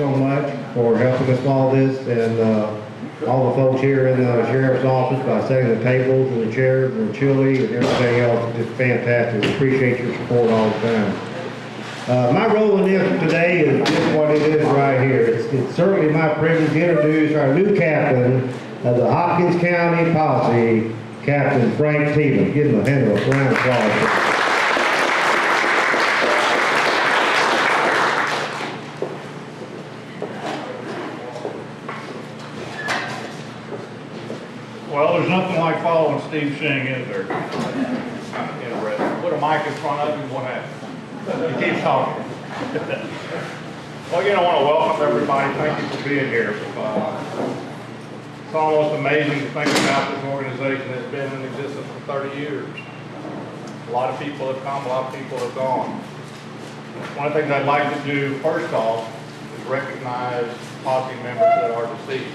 so much for helping us with all this, and all the folks here in the sheriff's office by setting the tables and the chairs and the chili and everything else. It's just fantastic. We appreciate your support all the time. My role in this today is just what it is right here. It's certainly my privilege to introduce our new captain of the Hopkins County Posse, Captain Frank Teeman. Give him a hand of a round of applause. Well, there's nothing like following Steve Shing, is there? Interesting. Put a mic in front of him, what happens? He keeps talking. Well, again, I want to welcome everybody. Thank you for being here. It's almost amazing to think about this organization that's been in existence for 30 years. A lot of people have come, a lot of people have gone. One of the things I'd like to do first off is recognize Posse members that are deceased.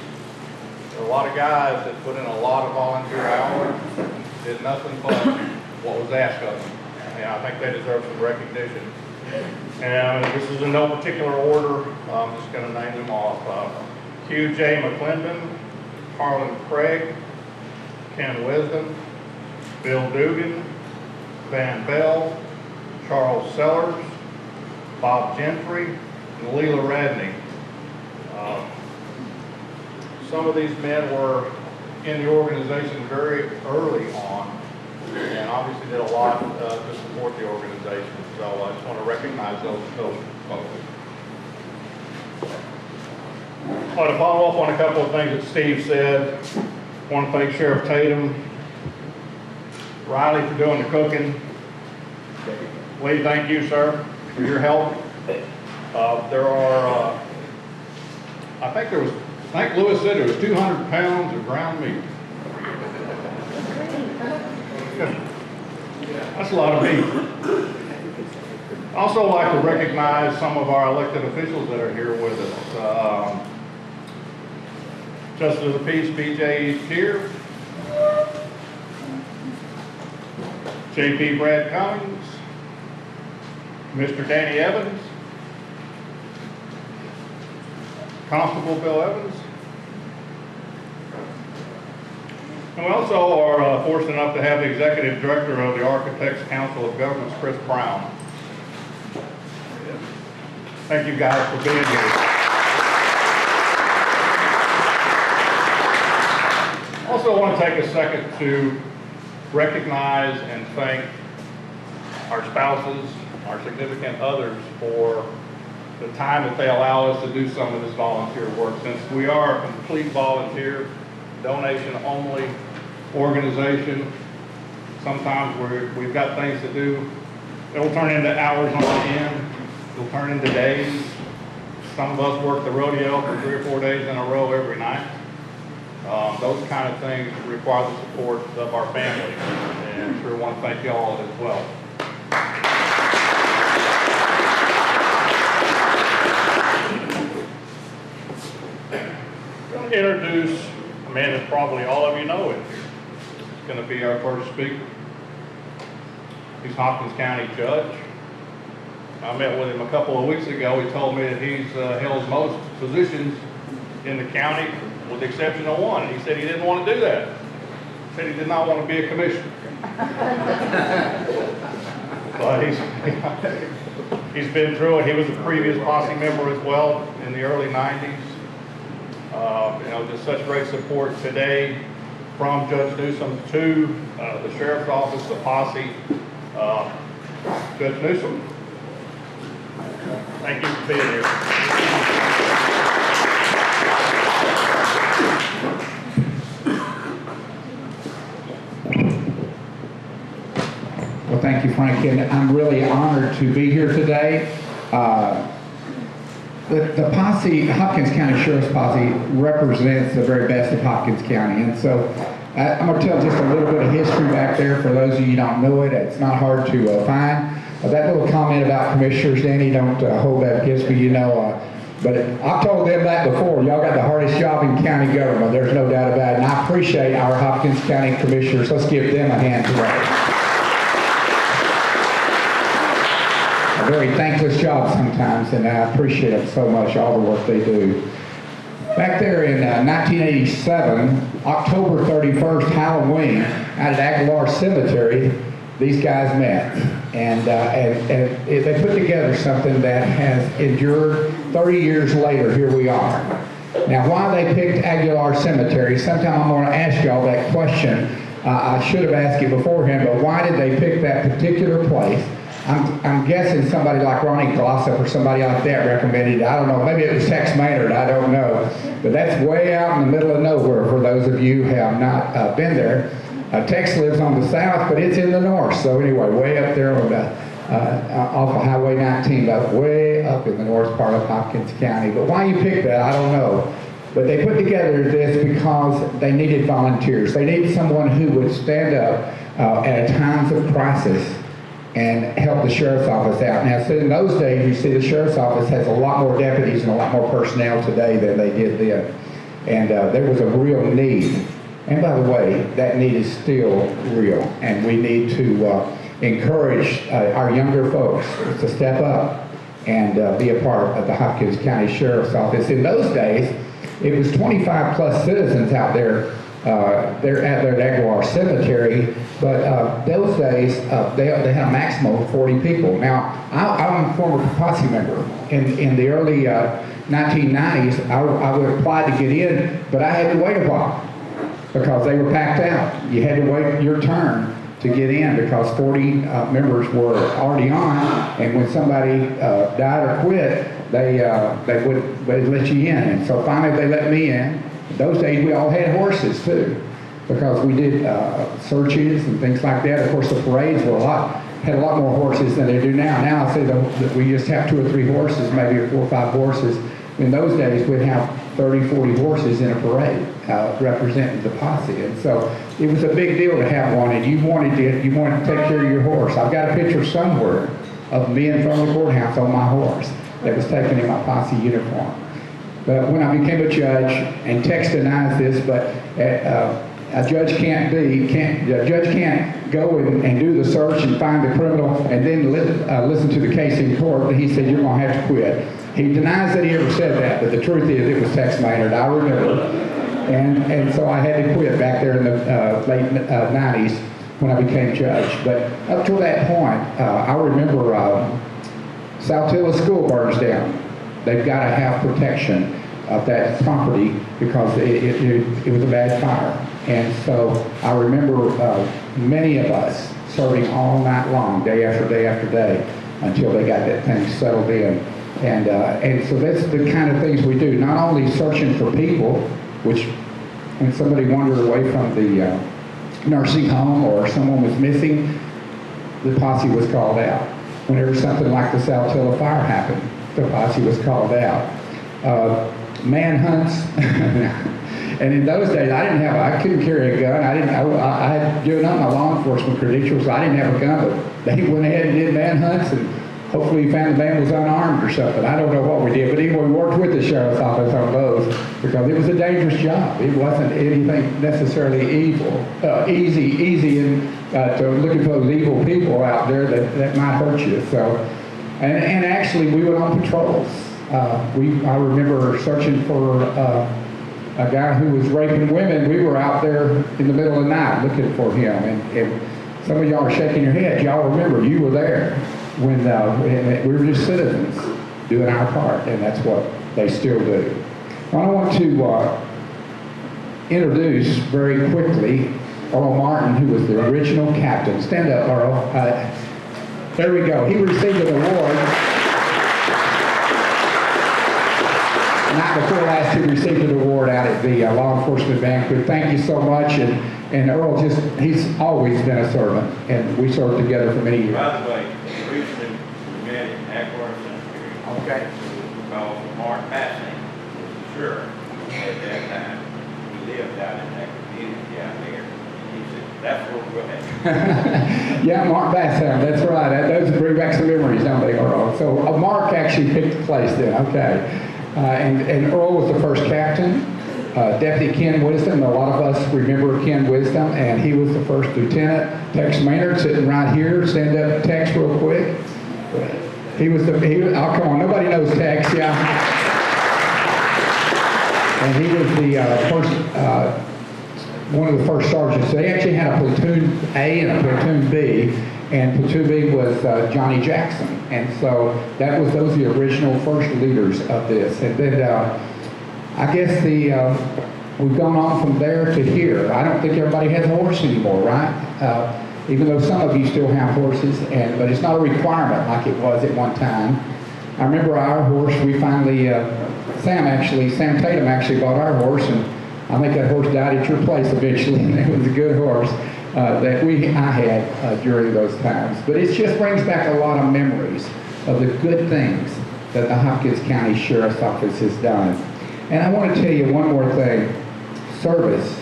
There are a lot of guys that put in a lot of volunteer hours, did nothing but what was asked of them. And I think they deserve some recognition. And this is in no particular order. I'm just going to name them off. Hugh J. McClendon, Harlan Craig, Ken Wisdom, Bill Dugan, Van Bell, Charles Sellers, Bob Gentry, and Leela Radney. Some of these men were in the organization very early on and obviously did a lot to support the organization. So I just want to recognize those folks. I want to follow up on a couple of things that Steve said. I want to thank Sheriff Tatum, Riley for doing the cooking. Lee, thank you, sir, for your help. There are, I think Lewis said there was 200 pounds of ground meat. That's a lot of meat. I also like to recognize some of our elected officials that are here with us. Justice of the Peace, B.J. Keir, J.P. Brad Cummings, Mr. Danny Evans, Constable Bill Evans. And we also are fortunate enough to have the Executive Director of the Architects Council of Governments, Chris Brown. Thank you guys for being here. Also want to take a second to recognize and thank our spouses, our significant others for the time that they allow us to do some of this volunteer work. Since we are a complete volunteer, donation-only organization, sometimes we've got things to do. It'll turn into hours on end. It'll turn into days. Some of us work the rodeo for 3 or 4 days in a row every night. Those kind of things require the support of our family, and I sure want to thank you all as well. I'm going to introduce a man that probably all of you know in here. He's going to be our first speaker. He's Hopkins County Judge. I met with him a couple of weeks ago. He told me that he's held most positions in the county with the exception of one. He said he didn't want to do that. He said he did not want to be a commissioner. But he's been through it. He was a previous Posse member as well in the early 90s. Just such great support today from Judge Newsom to the Sheriff's Office, the Posse. Judge Newsom, thank you for being here. Well, thank you, Frank, and I'm really honored to be here today. The Posse, Hopkins County Sheriff's Posse, represents the very best of Hopkins County, and so I'm going to tell just a little bit of history back there for those of you who don't know it. It's not hard to find. That little comment about commissioners, Danny, don't hold that against me, but I've told them that before. Y'all got the hardest job in county government. There's no doubt about it, and I appreciate our Hopkins County commissioners. Let's give them a hand today. a very thankless job sometimes, and I appreciate them so much, all the work they do. Back there in 1987, October 31st, Halloween, out at Aguilar Cemetery, these guys met, and they put together something that has endured 30 years later. Here we are. Now, why they picked Aguilar Cemetery, sometime I'm going to ask y'all that question. I should have asked you beforehand, but why did they pick that particular place? I'm guessing somebody like Ronnie Glossop or somebody like that recommended it. I don't know. Maybe it was Tex Maynard. I don't know. But that's way out in the middle of nowhere for those of you who have not been there. Tex lives on the south, but it's in the north. So anyway, way up there on the, off of Highway 19, but way up in the north part of Hopkins County. But why you picked that, I don't know. But they put together this because they needed volunteers. They needed someone who would stand up at times of crisis and help the sheriff's office out. Now, so in those days, you see the sheriff's office has a lot more deputies and a lot more personnel today than they did then. And there was a real need. And by the way, that need is still real. And we need to encourage our younger folks to step up and be a part of the Hopkins County Sheriff's Office. In those days, it was 25 plus citizens out there. They're at their Aguilar Cemetery, but those days they had a maximum of 40 people. Now, I'm a former Posse member. In the early 1990s, I would apply to get in, but I had to wait a while because they were packed out. You had to wait your turn to get in because 40 members were already on, and when somebody died or quit, they'd let you in. And so finally they let me in. Those days we all had horses too, because we did searches and things like that. Of course, the parades were had a lot more horses than they do now. Now I say that we just have 2 or 3 horses, maybe 4 or 5 horses. In those days, we'd have 30, 40 horses in a parade representing the posse, and so it was a big deal to have one. And you wanted to take care of your horse. I've got a picture somewhere of me in front of the courthouse on my horse that was taken in my posse uniform. But when I became a judge, and Tex denies this, but a judge can't go and do the search and find the criminal and then listen to the case in court. But he said, you're going to have to quit. He denies that he ever said that, but the truth is it was Tex Maynard. I remember. And so I had to quit back there in the late 90s when I became judge. But up to that point, I remember Saltillo School burns down. They've got to have protection of that property because it was a bad fire. And so I remember many of us serving all night long, day after day after day, until they got that thing settled in. And so that's the kind of things we do, not only searching for people, which when somebody wandered away from the nursing home or someone was missing, the posse was called out. Whenever something like the Saltillo fire happened, the posse was called out. Manhunts, and in those days I couldn't carry a gun. I had given up my law enforcement credentials, so I didn't have a gun, but they went ahead and did manhunts, and hopefully you found the man was unarmed or something. I don't know what we did, but anyway, we worked with the sheriff's office on those because it was a dangerous job. It wasn't anything necessarily easy in to looking for those evil people out there that might hurt you. So, and actually we went on patrols. I remember searching for a guy who was raping women. We were out there in the middle of the night looking for him, and some of y'all are shaking your head. Y'all remember you were there when we were just citizens doing our part, and that's what they still do. Well, I want to introduce very quickly Earl Martin, who was the original captain. Stand up, Earl. There we go. He received an award. Night before last, he received an award out at the law enforcement banquet. Thank you so much. And Earl he's always been a servant, and we served together for many years. By the way, the reason we met in Aguilar Cemetery Okay. because Mark Posse was the sheriff at that time. He lived out in that community out there. He said, that's where we'll have. Yeah, Mark Bassam, that's right. Those bring back some memories, don't they, Earl? So Mark actually picked the place then, okay. And Earl was the first captain. Deputy Ken Wisdom, a lot of us remember Ken Wisdom, and he was the first lieutenant. Tex Maynard sitting right here. Stand up, Tex, real quick. oh, come on, nobody knows Tex, yeah. And he was the one of the first sergeants. They actually had a platoon A and a platoon B, and platoon B was Johnny Jackson. And so those were the original first leaders of this. And then I guess we've gone on from there to here. I don't think everybody has a horse anymore, right? Even though some of you still have horses, but it's not a requirement like it was at one time. I remember our horse, we finally, Sam Tatum actually bought our horse, and I think that horse died at your place eventually, and it was a good horse that I had during those times. But it just brings back a lot of memories of the good things that the Hopkins County Sheriff's Office has done. And I want to tell you one more thing. Service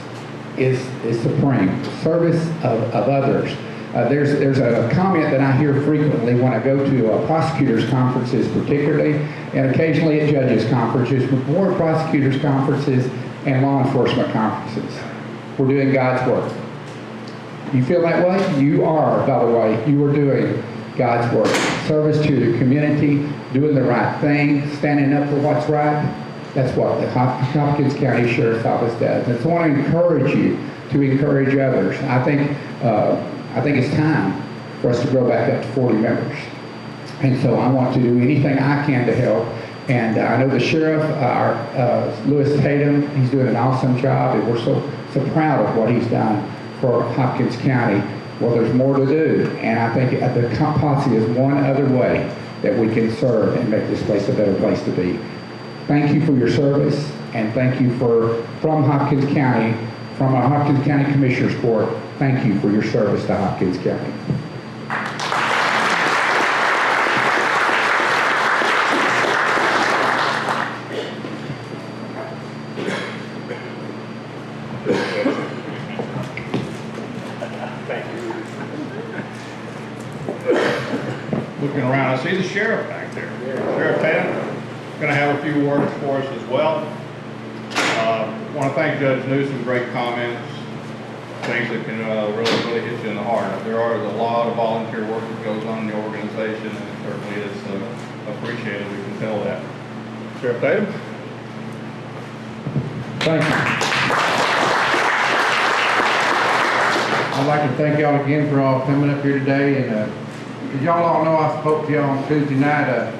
is supreme. Service of others. There's a comment that I hear frequently when I go to prosecutors' conferences particularly, and occasionally at judges' conferences, but more prosecutors' conferences and law enforcement conferences. We're doing God's work. You feel that way? You are, by the way. You are doing God's work. Service to the community, doing the right thing, standing up for what's right. That's what the Hopkins County Sheriff's Office does. And so I want to encourage you to encourage others. I think it's time for us to grow back up to 40 members. And so I want to do anything I can to help. And I know the sheriff, Lewis Tatum, he's doing an awesome job, and we're so proud of what he's done for Hopkins County. Well, there's more to do, and I think the Posse is one other way that we can serve and make this place a better place to be. Thank you for your service, and thank you from Hopkins County, from our Hopkins County Commissioners Court, thank you for your service to Hopkins County. Looking around, I see the sheriff back there. Sheriff Tatum, going to have a few words for us as well. I want to thank Judge Newsom, great comments, things that can really hit you in the heart. There are a lot of volunteer work that goes on in the organization, and it certainly is appreciated. We can tell that. Sheriff Tatum? Thank you. I'd like to thank y'all again for all coming up here today. And as y'all all know, I spoke to y'all on Tuesday night.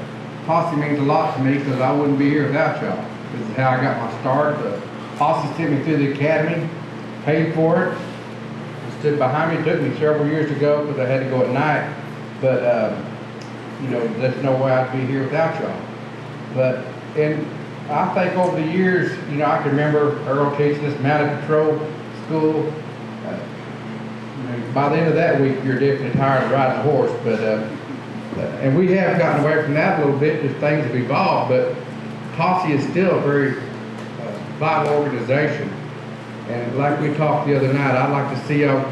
Posse means a lot to me because I wouldn't be here without y'all. This is how I got my start. Posse sent me through the academy, paid for it, stood behind me. It took me several years to go because I had to go at night. But, you know, there's no way I'd be here without y'all. And I think over the years, you know, I can remember Earl teaching us mounted patrol school. You know, by the end of that week, you're definitely tired of riding a horse. And we have gotten away from that a little bit as things have evolved. But Posse is still a very vital organization. And like we talked the other night, I'd like to see y'all,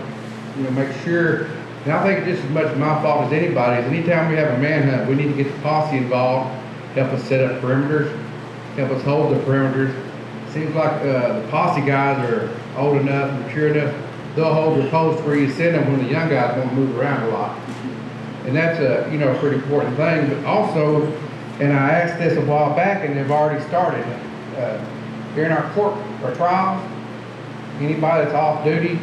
you know, make sure. And I think it's as much my fault as anybody's. Anytime we have a manhunt, we need to get the Posse involved, help us set up perimeters, help us hold the perimeters. Seems like the Posse guys are old enough, mature enough, they'll hold the post where you send them when the young guys won't move around a lot. And that's a, you know, a pretty important thing. But also, and I asked this a while back and they've already started, during our court or trials, anybody that's off duty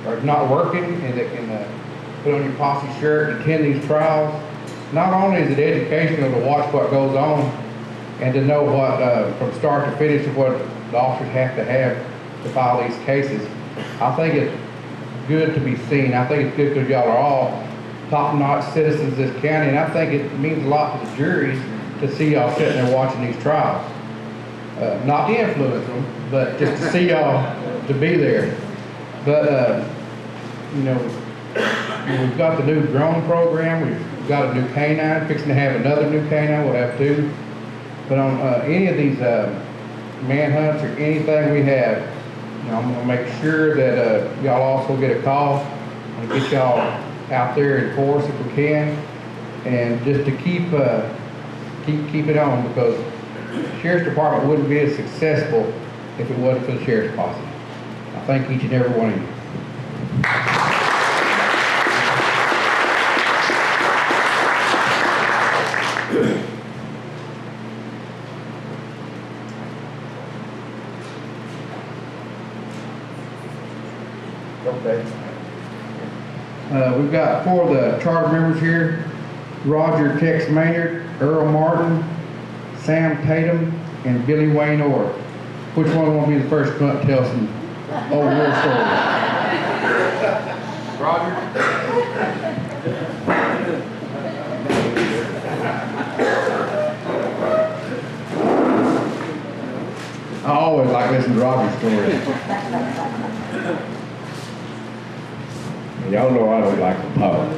or not working and that can put on your Posse shirt and attend these trials, not only is it educational to watch what goes on and to know what, from start to finish, what the officers have to file these cases, I think it's good to be seen. I think it's good because y'all are all top-notch citizens of this county, and I think it means a lot to the juries to see y'all sitting there watching these trials. Not to influence them, but just to see y'all, to be there. But, you know, we've got the new drone program, we've got a new canine, fixing to have another new canine, we'll have two. But on any of these manhunts or anything we have, you know, I'm gonna make sure that y'all also get a call and get y'all out there in force if we can, and just to keep it on, because the Sheriff's Department wouldn't be as successful if it wasn't for the Sheriff's Posse. I thank each and every one of you. Okay. We've got 4 of the charter members here. Roger Tex Maynard, Earl Martin, Sam Tatum, and Billy Wayne Orr. Which one will be the first to come up and tell some old war stories? Roger? I always like listening to Roger's stories. Y'all know I don't like to talk.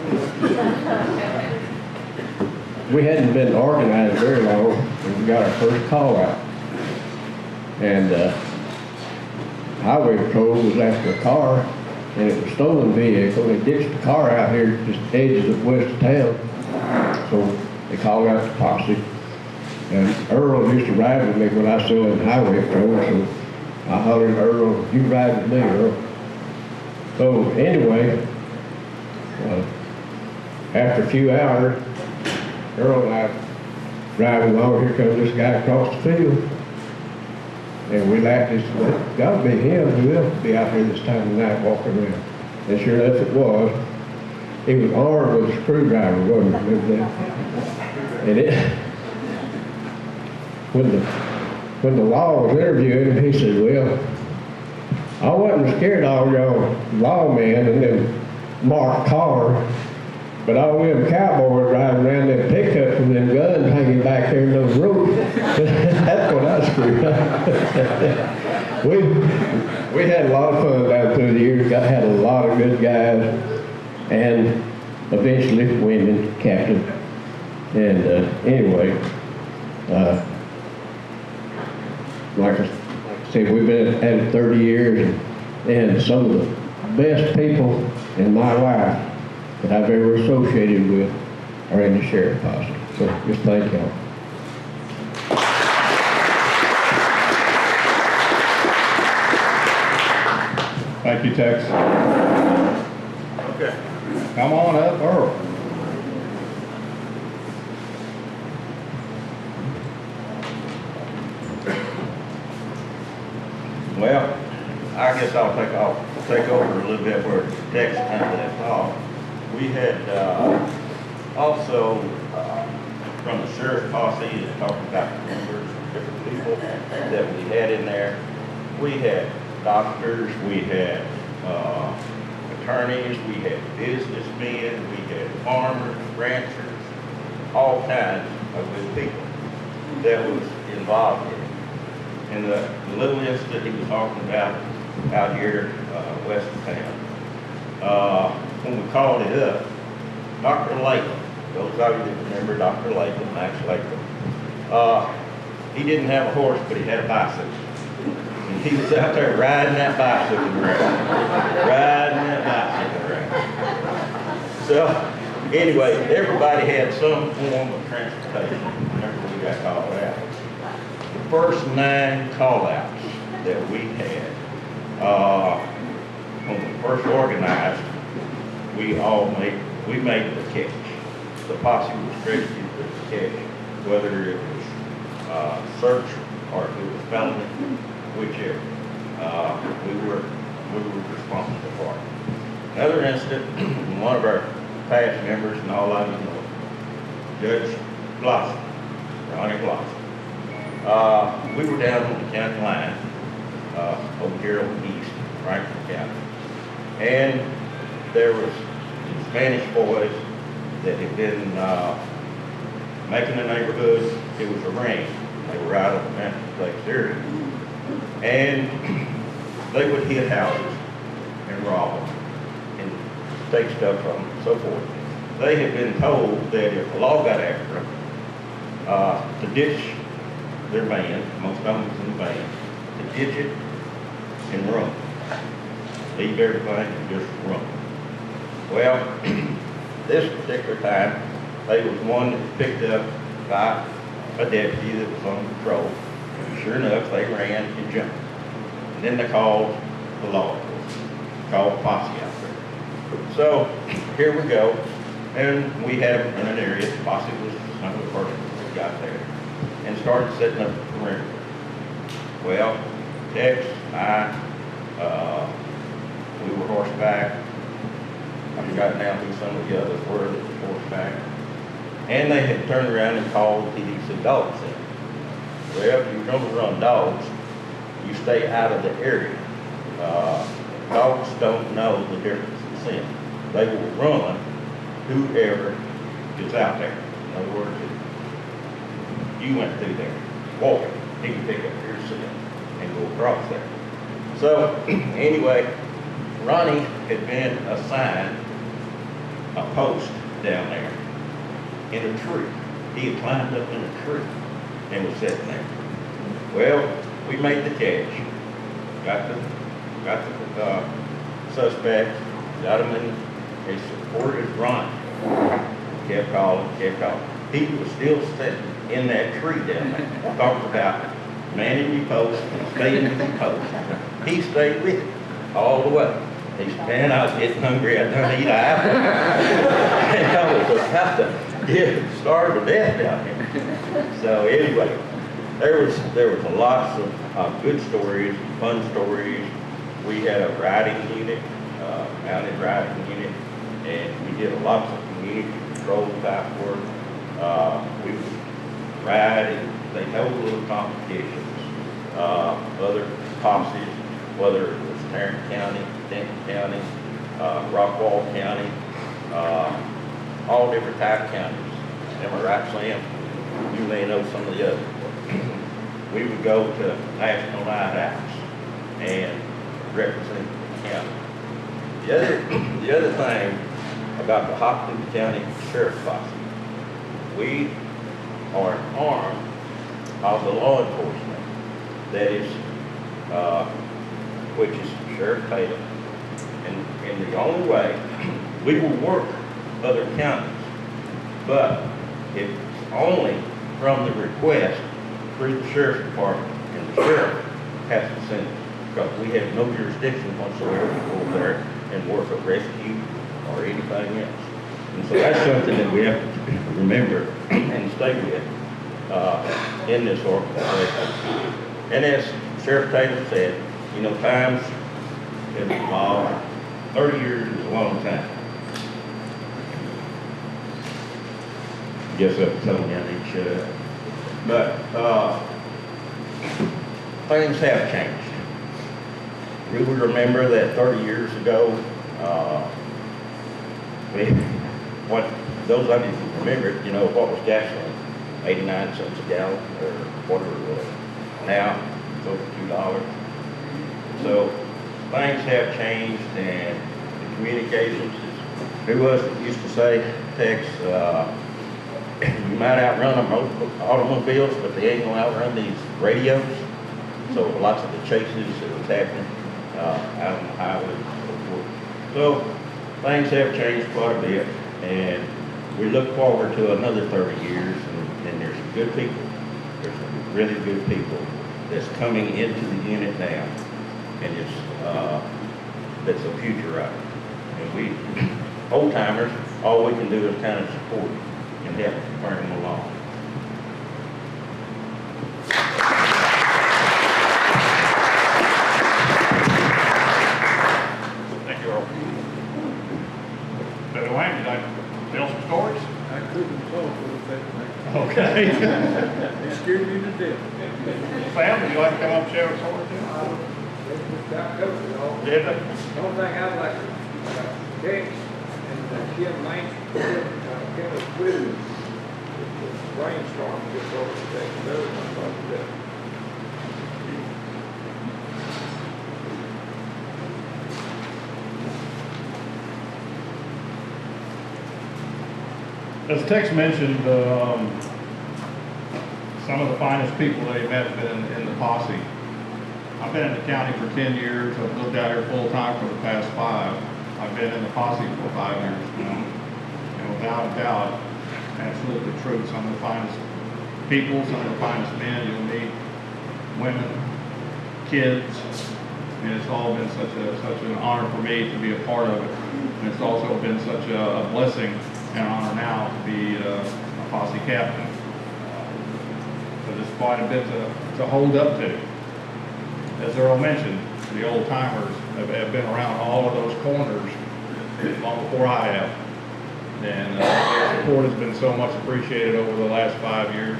We hadn't been organized very long when we got our first call out. And highway patrol was after a car, and it was a stolen vehicle. They ditched the car out here just edges of west of town. So they called out the posse. And Earl used to ride with me when I was still in highway patrol, so I hollered at Earl, "You ride with me, Earl." So anyway, after a few hours, Earl and I driving along, here comes this guy across the field. And we laughed and said, "Well, gotta be him, who else would be out here this time of night walking around?" And sure enough it was. He was armed with a screwdriver, wasn't he? Remember that? And when the law was interviewing him, he said, "Well, I wasn't scared of all y'all lawmen and them marked cars, but all them cowboys driving around them pickups with them guns hanging back there in those ropes." That's what I screwed up. we had a lot of fun down through the years, had a lot of good guys, and eventually women captain. And anyway, like I said, we've been at it 30 years, and some of the best people in my life that I've ever associated with are in the sheriff posse. So just thank y'all. Thank you, Tex. Okay. Come on up, Earl. Well, I guess I'll take over a little bit where Tex kind of left off. We had also from the sheriff's posse talking about the members, different people that we had in there. We had doctors, we had attorneys, we had businessmen, we had farmers, ranchers, all kinds of good people that was involved in it. And the little incident he was talking about out here west of town, when we called it up, Dr. Latham, those of you that remember Dr. Latham, Max Latham, he didn't have a horse, but he had a bicycle. And he was out there riding that bicycle around. So, anyway, everybody had some form of transportation whenever we got called out. The first 9 call-outs that we had, when we first organized, we made the catch. The posse was stretched into the catch, whether it was search or if it was felony, whichever. We were responsible for it. Another incident, one of our past members, and all of you know, Judge Blossom, Ronnie Blossom. We were down on the county line, over here on the east, Franklin County. And there was Spanish boys that had been making the neighborhood. It was a ring. They were out of the Metroplex area. And they would hit houses and rob them and take stuff from them and so forth. They had been told that if the law got after them, to ditch their van, most of them was in the van, to ditch it and run. Leave everything and just run. Well, this particular time, they was one that was picked up by a deputy that was on patrol. And sure enough, they ran and jumped. And then they called the law enforcement, called Posse out there. So here we go, and we had them in an area. Posse was some of the first ones that got there and started setting up the perimeter. Well, Tex, we were horseback horseback. I forgot now who some of the others were that was horseback. And they had turned around and called TDC dogs in. Well, if you're going to run dogs, you stay out of the area. Dogs don't know the difference in scent. They will run whoever is out there. In other words, if you went through there, walking, he can pick up your scent and go across there. So, anyway, Ronnie had been assigned a post down there in a tree. He had climbed up in a tree and was sitting there. Well, we made the catch. Got the suspects, got him in, they supported Ronnie. Kept calling. He was still sitting in that tree down there. Talked about manning your post and staying with your post. He stayed with it all the way. He said, man, I was getting hungry. I done eat an apple. And I was about to starve to death down here. So anyway, there was a lots of good stories, fun stories. We had a riding unit, mounted riding unit, and we did lots of community control type work. We would ride and they held little competitions. Other posses, whether it was Tarrant County, Denton County, Rockwall County, all different type of counties. Am I right, Sam? You may know some of the others. We would go to national night outs and represent the county. The other thing about the Hopkins County Sheriff's Posse, we are an arm of the law enforcement that is, which is Sheriff Tatum. And the only way we will work other counties, but it's only from the request through the Sheriff's Department, and the Sheriff has to send it, because we have no jurisdiction whatsoever to go over there and work a rescue or anything else. And so that's something that we have to remember and stay with in this organization. And as Sheriff Taylor said, you know, times have evolved. 30 years is a long time. Guess I'm telling you I need to shut up. But things have changed. We would remember that 30 years ago, those of you who remember it, you know, what was gasoline? 89 cents a gallon or whatever it was. Now it's over $2. So things have changed, and the communications is, who was it used to say, Tex, you might outrun them automobiles, but they ain't gonna outrun these radios. So lots of the chases that was happening out on the highway and so forth. So things have changed quite a bit, and we look forward to another 30 years, and there's some good people. There's some really good people that's coming into the unit now, and it's that's a future right. And we, old timers, all we can do is kind of support and help bring them along. Thank you, Earl. Brother Wayne, would you like to tell some stories? I couldn't talk with that. Okay. It scared me to death. Sam, would you like to come up and share a story too? Did they? The only thing I'd like to catch and Kim Lane, Kim was with me. The rainstorm just over the day, the other one about that. As Tex mentioned, some of the finest people that he met have been in the posse. I've been in the county for 10 years. I've lived out here full time for the past 5. I've been in the posse for 5 years now. And without a doubt, absolutely true. Some of the finest people, some of the finest men you'll meet, women, kids. And it's all been such an honor for me to be a part of it. And it's also been such a blessing and honor now to be a posse captain. So there's quite a bit to hold up to. As Earl mentioned, the old timers have been around all of those corners long before I have. And their support has been so much appreciated over the last 5 years.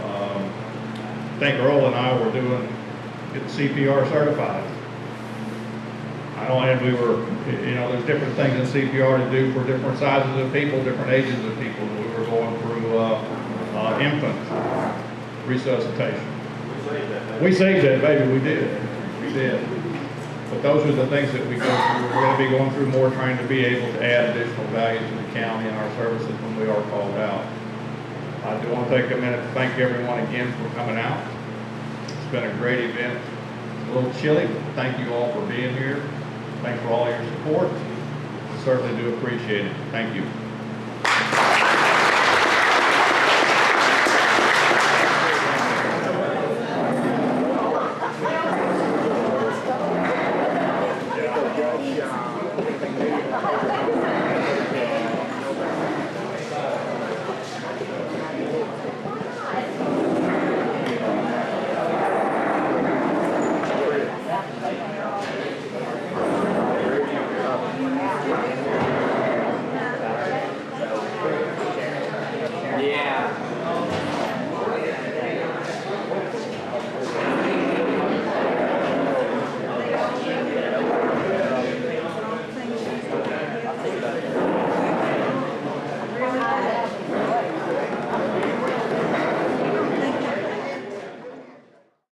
I think Earl and I were getting CPR certified. And we were, there's different things in CPR to do for different sizes of people, different ages of people. We were going through infant resuscitation. We saved that baby, we did. We did. But those are the things that we go through. We're going to be going through more, trying to be able to add additional value to the county and our services when we are called out. I do want to take a minute to thank everyone again for coming out. It's been a great event. It's a little chilly, but thank you all for being here. Thanks for all your support. We certainly do appreciate it. Thank you.